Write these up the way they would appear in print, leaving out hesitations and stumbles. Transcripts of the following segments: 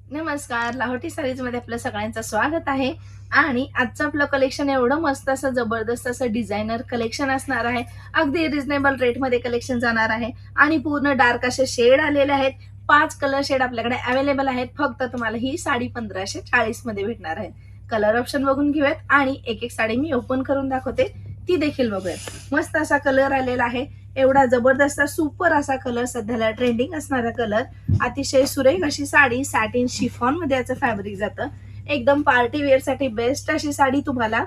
नमस्कार, लाहोटी साडीजमध्ये आपलं सगळ्यांचं स्वागत आहे. आणि आजचं आपलं कलेक्शन एवढं मस्त असं जबरदस्त असं डिझायनर कलेक्शन असणार आहे. अगदी रिझनेबल रेटमध्ये कलेक्शन जाणार आहे आणि पूर्ण डार्क असे शेड आलेले आहेत. 5 कलर शेड आपल्याकडे अवेलेबल आहेत. फक्त तुम्हाला ही साडी 1540 मध्ये भेटणार आहे. कलर ऑप्शन बघून घेऊयात आणि एक एक साडी मी ओपन करून दाखवते, ती देखील बघूयात. मस्त असा कलर आलेला आहे. एवढा जबरदस्त सुपर असा कलर, सध्याला ट्रेंडिंग असणारा कलर. अतिशय सुरेख अशी साडी, सॅटिन शिफॉन मध्ये याचं फॅब्रिक जातं. एकदम पार्टी वेअर साठी बेस्ट अशी साडी तुम्हाला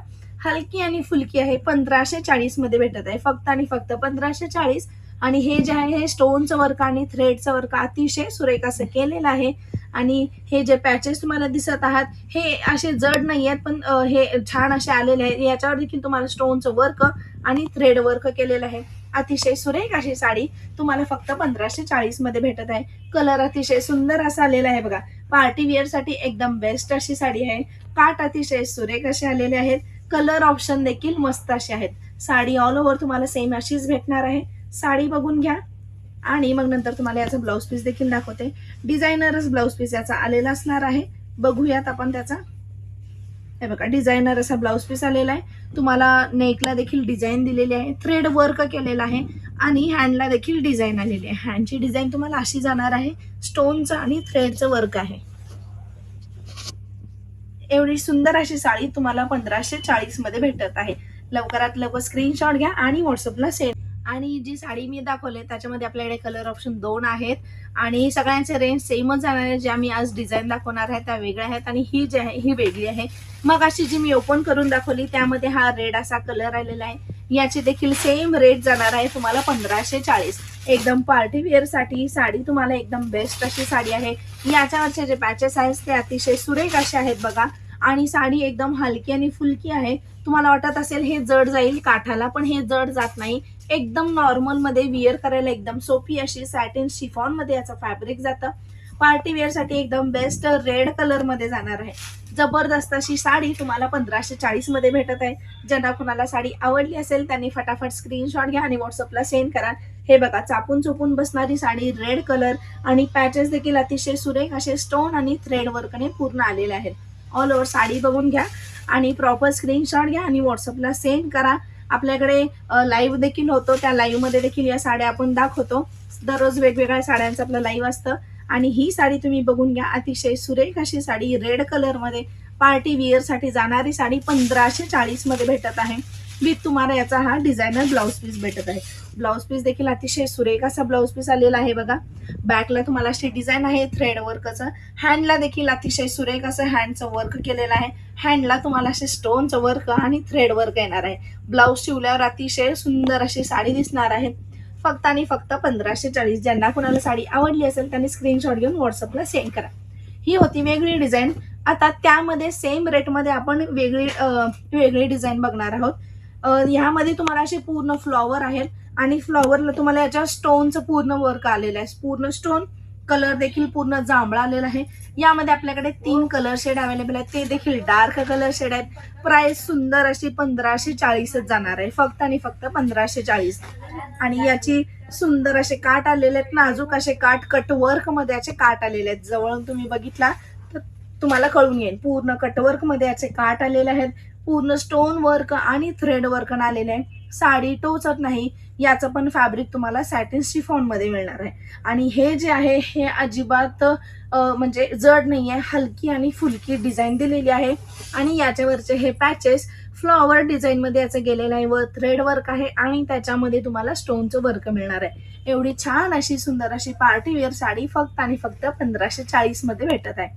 हलकी आणि फुलकी आहे. 1540 मध्ये भेटत आहे. फक्त आणि फक्त 1540. आणि हे जे आहे हे स्टोनचं वर्क आणि थ्रेडचं वर्क अतिशय सुरेख असं केलेलं आहे. आणि हे जे पॅचेस तुम्हाला दिसत आहात हे असे जड नाही आहेत, पण हे छान असे आलेले आहेत. याच्यावर देखील तुम्हाला स्टोनचं वर्क आणि थ्रेड वर्क केलेलं आहे. अतिशय सुरेख अशी साडी तुम्हाला फक्त 1540 मध्ये भेटत आहे. कलर अतिशय सुंदर असा आलेला आहे बघा. पार्टी वेअर साठी एकदम बेस्ट अशी साडी आहे. काठ अतिशय सुरेख असे आलेले आहेत. कलर ऑप्शन देखील मस्त असे आहेत. साडी ऑल ओव्हर तुम्हाला सेम अशीच भेटणार आहे. साडी बघून घ्या आणि मग नंतर तुम्हाला याचा ब्लाउज पीस देखील दाखवते. डिझायनरच ब्लाउज पीस याचा आलेला असणार आहे. बघूयात आपण त्याचा. हे बघा, डिझायनर असा ब्लाउज पीस आलेला आहे. तुम्हाला नेकला देखील डिझाईन दिलेली आहे. थ्रेड वर्क केलेला आहे आणि हँडला देखील डिझाईन आलेली आहे. हँडची डिझाईन तुम्हाला अशी जाणार आहे. स्टोनचं आणि थ्रेडचं वर्क आहे. एवढी सुंदर अशी साडी तुम्हाला 1540 मध्ये भेटत आहे. लवकरात लवकर स्क्रीनशॉट घ्या आणि व्हॉट्सअपला सेंड. आणि जी साडी मी दाखवले त्याच्यामध्ये आपल्याकडे कलर ऑप्शन 2 आहेत आणि सगळ्यांचे रेंज सेमच जाणार आहे. ज्या मी आज डिझाईन दाखवणार आहे त्या वेगळ्या आहेत आणि ही जी आहे ही वेगळी आहे. मग अशी जी मी ओपन करून दाखवली त्यामध्ये हा रेड असा कलर आलेला आहे. याची देखील सेम रेट जाणार आहे तुम्हाला 1540. एकदम पार्टी वेअर साठी साडी तुम्हाला एकदम बेस्ट अशी साडी आहे. याच्यावरचे जे पॅचेस आहेत ते अतिशय सुरेख असे आहेत बघा. आणि साडी एकदम हलकी आणि फुलकी आहे. तुम्हाला वाटत असेल हे जड जाईल काठाला, पण हे जड जात नाही. एकदम नॉर्मल मध्ये विअर करायला एकदम सोपी अशी सॅटिन शिफॉन मध्ये याचं फॅब्रिक जातं. पार्टी वेअर साठी एकदम बेस्ट रेड कलर मध्ये जाणार आहे. जबरदस्त अशी साडी तुम्हाला 1540 मध्ये भेटत आहे. ज्यांना कुणाला साडी आवडली असेल त्यांनी फटाफट स्क्रीनशॉट घ्या आणि व्हॉट्सअपला सेंड करा. हे बघा, चापून चुपून बसणारी साडी, रेड कलर आणि पॅचेस देखील अतिशय सुरेख असे स्टोन आणि थ्रेड वर्कने पूर्ण आलेले आहेत. ऑल ओव्हर साडी बघून घ्या आणि प्रॉपर स्क्रीनशॉट घ्या आणि व्हॉट्सअपला सेंड करा. आपल्याकडे लाईव्ह देखील होतो, त्या लाईव्ह मध्ये देखील या साड्या आपण दाखवतो. दररोज वेगवेगळ्या साड्यांचं आपलं लाईव्ह असतं. आणि ही साडी तुम्ही बघून घ्या. अतिशय सुरेख अशी साडी रेड कलर मध्ये पार्टी वेअर साठी जाणारी साडी 1540 मध्ये भेटत आहे. विथ तुम्हाला याचा हा डिझायनर ब्लाउज पीस भेटत आहे. ब्लाउज पीस देखील अतिशय सुरेख असा ब्लाउज पीस आलेला आहे बघा. बॅकला तुम्हाला अशी डिझाईन आहे थ्रेड वर्कचं. हँडला देखील अतिशय सुरेख असं हँडचं वर्क केलेलं आहे. हँडला तुम्हाला असे स्टोनचं वर्क आणि थ्रेड वर्क येणार आहे. ब्लाउज शिवल्यावर अतिशय सुंदर अशी साडी दिसणार आहे. फक्त आणि फक्त 1540. ज्यांना कुणाला साडी आवडली असेल त्यांनी स्क्रीनशॉट घेऊन व्हॉट्सअपला सेंड करा. ही होती वेगळी डिझाईन. आता त्यामध्ये सेम रेटमध्ये आपण वेगळी डिझाईन बघणार आहोत. ह्यामध्ये तुम्हाला असे पूर्ण फ्लॉवर आहेत आणि फ्लॉवरला तुम्हाला याच्या स्टोनचं पूर्ण वर्क आलेलं आहे. पूर्ण स्टोन. कलर देखील पूर्ण जांभळा आलेला आहे. यामध्ये आपल्याकडे 3 कलर शेड अवेलेबल आहेत. ते देखील डार्क कलर शेड आहेत. प्राइस सुंदर अशी 1540 जाणार आहे. फक्त आणि फक्त 1540. आणि याची सुंदर असे काठ आलेले आहेत. नाजूक असे काठ, कटवर्क मध्ये याचे काठ आलेले आहेत. जवळून तुम्ही बघितला तर तुम्हाला कळून येईल. पूर्ण कटवर्क मध्ये याचे काठ आलेले आहेत. पूर्ण स्टोन वर्क आणि थ्रेड वर्क आलेले आहे. साडी टोचत नाही. याचं पण फॅब्रिक तुम्हाला सॅटिन शिफॉन मध्ये मिळणार आहे. आणि हे जे आहे हे अजिबात म्हणजे जड नाही आहे. हलकी आणि फुलकी डिझाईन दिलेली आहे. आणि याच्यावरचे हे पॅचेस फ्लॉवर डिझाईन मध्ये याचं गेलेलं आहे व थ्रेड वर्क आहे आणि त्याच्यामध्ये तुम्हाला स्टोनचं वर्क मिळणार आहे. एवढी छान अशी सुंदर अशी पार्टी वेअर साडी फक्त आणि फक्त 1540 मध्ये भेटत आहे.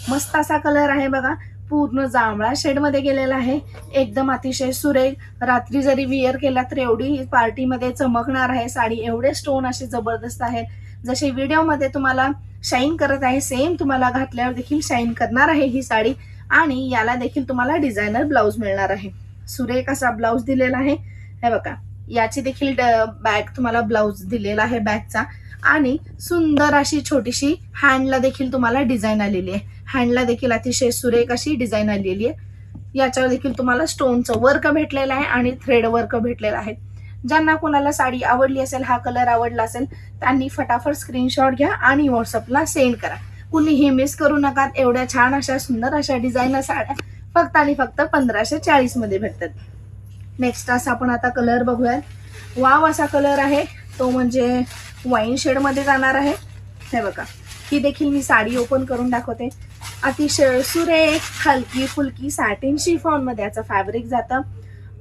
मस्त असा कलर आहे बघा. पूर्ण जांभळा शेड मध्ये गेलेला आहे. एकदम अतिशय सुरेख. रात्री जरी विअर केला तर एवढी पार्टीमध्ये चमकणार आहे साडी. एवढे स्टोन असे जबरदस्त आहेत. जसे व्हिडिओमध्ये तुम्हाला शाईन करत आहे सेम तुम्हाला घातल्यावर देखील शाईन करणार आहे ही साडी. आणि याला देखील तुम्हाला डिझायनर ब्लाउज मिळणार आहे. सुरेख असा ब्लाउज दिलेला आहे. हे बघा, याची देखील बॅग तुम्हाला ब्लाउज दिलेला आहे बॅगचा. आणि सुंदर अशी छोटीशी हँडला देखील तुम्हाला डिझाईन आलेली आहे. हँडला देखील अतिशय सुरेख अशी डिझाईन आलेली आहे. याच्यावर देखील तुम्हाला स्टोनचं वर्क भेटलेलं आहे आणि थ्रेड वर्क भेटलेलं आहे. ज्यांना कोणाला साडी आवडली असेल, हा कलर आवडला असेल, त्यांनी फटाफट स्क्रीनशॉट घ्या आणि व्हॉट्सअपला सेंड करा. कुणीही मिस करू नका. एवढ्या छान अशा सुंदर अशा डिझायनर साड्या फक्त आणि फक्त 1540 मध्ये भेटतात. नेक्स्ट असा आपण आता कलर बघूयात. वाव असा कलर आहे तो म्हणजे वाईन शेड मध्ये जाणार आहे. हे बघा, ही देखील मी साडी ओपन करून दाखवते. अतिशय सुरेख हलकी फुलकी सॅटिन शिफॉन मध्ये याचं फॅब्रिक जातं.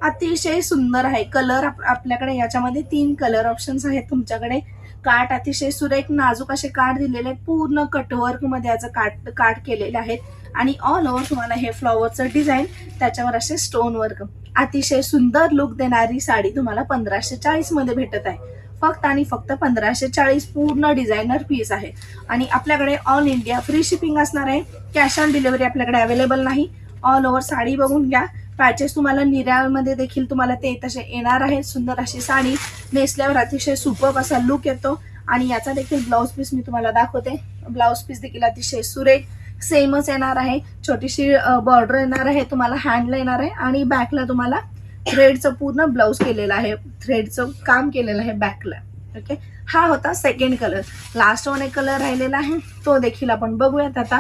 अतिशय सुंदर आहे. कलर आपल्याकडे याच्यामध्ये 3 कलर ऑप्शन्स आहेत तुमच्याकडे. काठ अतिशय सुरेख नाजूक असे काठ दिलेले आहेत. पूर्ण कटवर्क मध्ये याचं काठ केलेले आहेत आणि ऑल ओव्हर तुम्हाला हे फ्लॉवरचं डिझाईन, त्याच्यावर असे स्टोन वर्क. अतिशय सुंदर लुक देणारी साडी तुम्हाला 1540 मध्ये भेटत आहे. फक्त आणि फक्त 1540. पूर्ण डिझायनर पीस आहे आणि आपल्याकडे ऑल इंडिया फ्री शिपिंग असणार आहे. कॅश ऑन डिलिव्हरी आपल्याकडे अवेलेबल नाही. ऑल ओव्हर साडी बघून घ्या. पॅचेस तुम्हाला निऱ्यामध्ये देखील तुम्हाला ते तसे येणार आहेत. सुंदर अशी साडी नेसल्यावर अतिशय सुपर्ब असा लुक येतो आणि याचा देखील ब्लाउज पीस मी तुम्हाला दाखवते. ब्लाउज पीस देखील अतिशय सुरेख सेमच येणार आहे. छोटीशी बॉर्डर येणार आहे तुम्हाला, हँडला येणार आहे आणि बॅकला तुम्हाला थ्रेडचं पूर्ण ब्लाउज केलेलं आहे. थ्रेडचं काम केलेलं आहे बॅकला. ओके, हा होता सेकंड कलर. लास्ट वन एक कलर राहिलेला आहे तो देखील आपण बघूयात आता.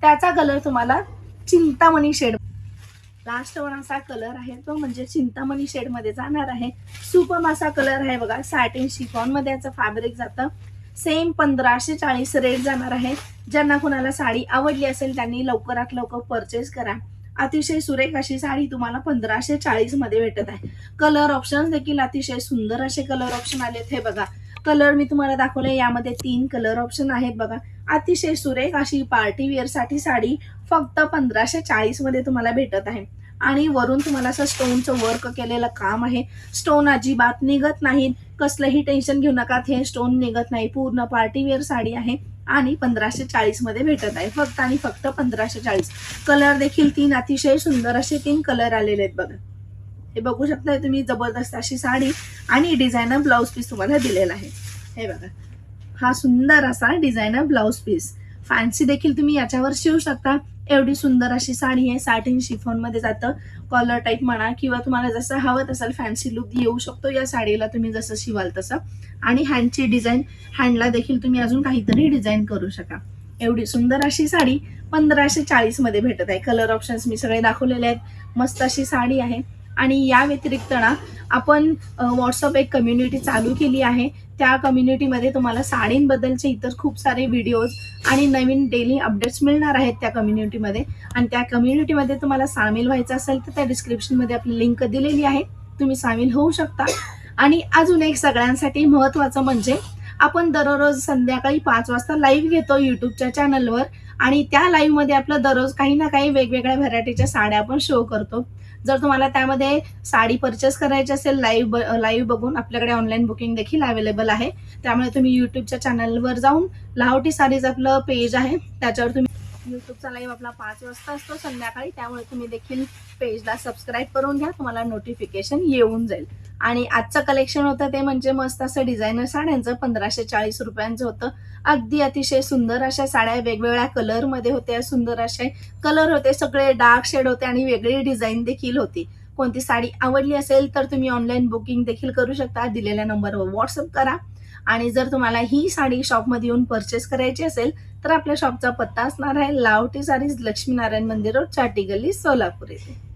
त्याचा कलर तुम्हाला चिंतामणी शेड. लास्ट वन असा कलर आहे तो म्हणजे चिंतामणी शेड मध्ये जाणार आहे. सुपर असा कलर आहे बघा. सॅटिन शिफॉन मध्ये याचं फॅब्रिक जातं. सेम 1540 रेट जाणार आहे. ज्यांना कुणाला साडी आवडली असेल त्यांनी लवकरात लवकर परचेस करा. अतिशय सुरेख अशी साडी तुम्हाला 1540 मध्ये भेटत आहे. कलर ऑप्शन देखील अतिशय सुंदर असे कलर ऑप्शन आलेत. हे बघा, कलर मी तुम्हाला दाखवले. यामध्ये 3 कलर ऑप्शन आहेत बघा. अतिशय सुरेख अशी पार्टी वेअर साठी साडी फक्त 1540 मध्ये तुम्हाला भेटत आहे आणि वरून तुम्हाला असं स्टोनचं वर्क केलेलं काम आहे. स्टोन अजिबात निघत नाहीत. कसलंही टेन्शन घेऊ नका, हे स्टोन निघत नाही. पूर्ण पार्टी वेअर साडी आहे आणि 1540 मध्ये भेटत आहे. फक्त आणि फक्त 1540. कलर देखील 3 अतिशय सुंदर असे 3 कलर आलेले आहेत बघा. हे बघू शकता तुम्ही. जबरदस्त अशी साडी आणि डिझायनर ब्लाउज पीस तुम्हाला दिलेला आहे. हे बघा, हा सुंदर असा डिझायनर ब्लाउज पीस. फॅन्सी देखील तुम्ही याच्यावर शिवू शकता. एवढी सुंदर अशी साडी आहे. सॅटिन शिफॉन मध्ये जातं. कॉलर टाईप म्हणा किंवा तुम्हाला जसं हवं तसं फॅन्सी लुक येऊ शकतो या साडीला, तुम्ही जसं शिवाल तसं. आणि हँडची डिझाईन, हँडला देखील तुम्ही अजून काहीतरी डिझाईन करू शका. एवढी सुंदर अशी साडी 1540 मध्ये भेटत आहे. कलर ऑप्शन्स मी सगळे दाखवलेले आहेत. मस्त अशी साडी आहे. आणि या व्यतिरिक्त ना आपण व्हॉट्सअप एक कम्युनिटी चालू केली आहे. त्या कम्युनिटीमध्ये तुम्हाला साडींबद्दलचे इतर खूप सारे व्हिडिओज आणि नवीन डेली अपडेट्स मिळणार आहेत त्या कम्युनिटीमध्ये. आणि त्या कम्युनिटीमध्ये तुम्हाला सामील व्हायचं असेल तर त्या डिस्क्रिप्शनमध्ये आपली लिंक दिलेली आहे, तुम्ही सामील होऊ शकता. आणि अजून एक सगळ्यांसाठी महत्त्वाचं म्हणजे आपण दररोज संध्याकाळी 5 वाजता लाईव्ह घेतो यूट्यूबच्या चॅनलवर आणि त्या लाईव्हमध्ये आपलं दररोज काही ना काही वेगवेगळ्या व्हरायटीच्या साड्या आपण शो करतो. जर तुम्हाला त्यामध्ये साडी परचेस करायची असेल लाईव्ह बघून, आपल्याकडे ऑनलाईन बुकिंग देखील अवेलेबल आहे. त्यामुळे तुम्ही यूट्यूबच्या चॅनलवर जाऊन लाहोटी साडीज आपलं पेज आहे त्याच्यावर तुम्ही, यूट्यूबचा लाईव्ह आपला 5 वाजता असतो संध्याकाळी, त्यामुळे तुम्ही देखील पेजला सबस्क्राईब करून घ्या, तुम्हाला नोटिफिकेशन येऊन जाईल. आणि आजचं कलेक्शन होतं ते म्हणजे मस्त असं डिझायनर साड्यांचं 1540 रुपयांचं होतं. अगदी अतिशय सुंदर अशा साड्या वेगवेगळ्या कलरमध्ये होत्या. सुंदर असे कलर होते, सगळे डार्क शेड होते आणि वेगळी डिझाईन देखील होती. कोणती साडी आवडली असेल तर तुम्ही ऑनलाईन बुकिंग देखील करू शकता. दिलेल्या नंबरवर व्हॉट्सअप करा. आणि जर तुम्हाला ही साडी शॉपमध्ये येऊन परचेस करायची असेल तर आपल्या शॉपचा पत्ता असणार आहे लाहोटी साडीज, लक्ष्मीनारायण मंदिर रोड, चाटी गल्ली, सोलापूर येथे.